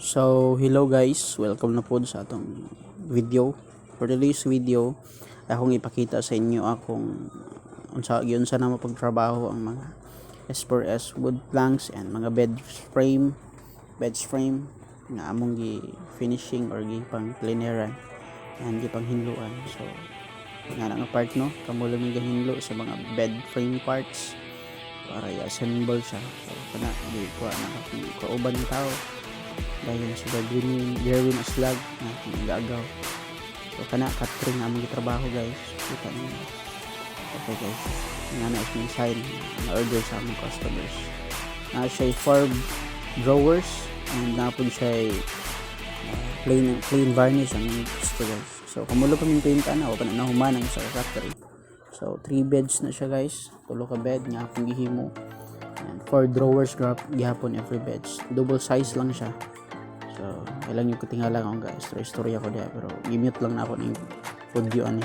So, hello guys, welcome na po sa atong video. For today's video, akong ipakita sa inyo akong unsa na mapagtrabaho ang mga S4S wood planks and mga bed frame nga among finishing or pang cleaneran and pang hinluan. So, nga nga part no, kamo lang hinlo sa mga bed frame parts para i-assemble siya. So, kana di ko na kauban ng tao dahil sa Gerwin Aslag na nagagaw. So kana catering among gitrabaho guys. Kita niyo. Okay guys. Nga na is sign na order sa among customers. Na siya 4 drawers and napon siya plain varnish ang gusto guys. So kumulo pa min painta na o pa na humanang sa factory. So 3 beds na siya guys. 3 ka bed nga akong gihimo. And 4 drawers gihapon every beds. Double size lang siya. So, kailan yung katingala akong guys. Istorya ko diya. Pero, i-mute lang na ako ng audio ani.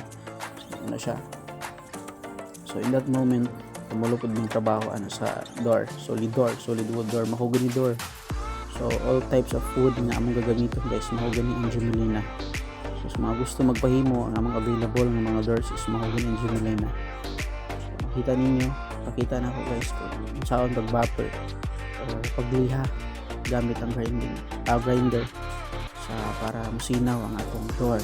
So, ano siya. So, in that moment, tumulupod ng trabaho sa door. Solid wood door. Mahogany door. So, all types of wood nga among gagamitin guys. Mahogany and Gemelina. So, sa mga gusto magpahimo, ang among available ng mga doors is mahogany and Gemelina. So, makita ninyo. Pakita na ako guys kung saan pag-buffer or pagliha gamit ang grinder sa para musinaw ang atong door.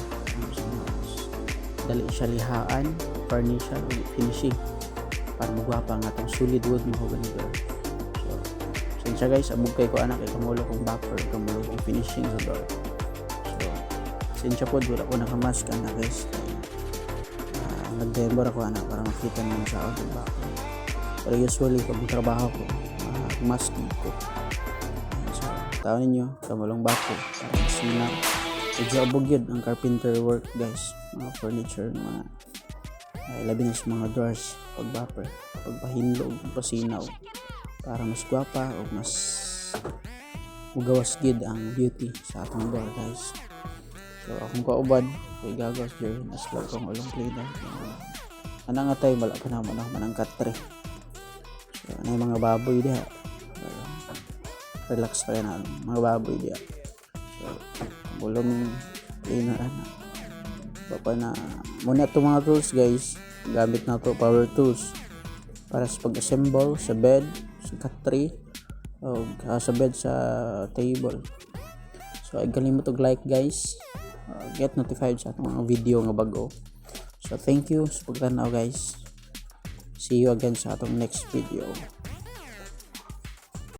Dali siya lihaan, furnish o finishing para magwapa ang atong solid wood mahogany door. So, siya guys, abog kay ko anak kay kamulo kong buffer, kamulo kong finishing sa door. So, siya po wala ko nakamask na guys. Nag-demo ako anak para makita naman sa audio buffer. Pero usually pag trabaho ko, mask ko. Tawon ninyo, kamulong bako para masina. Medyo abog yun ang carpenter work guys. Mga furniture, mga labi na sa mga doors, pag-buffer, pagpahinlo, pagpasinaw para mas gwapa o mas mugawas gid ang beauty sa atong door guys. So akong kaubad, kay gagawas dyan, aslag kong ulong cleaner. Anang atay, wala pa naman ako manang katre. So ano yung mga baboy diha. Relax pa yan mga baboy diya. So, bulong cleaner baka na muna itong mga tools guys. Gamit na to power tools para sa pag-assemble sa bed, sa cut-tree o sa bed sa table. So ay galimot og like guys. Get notified sa atong mga video nga bago. So thank you sa pagtanaw guys. See you again sa atong next video.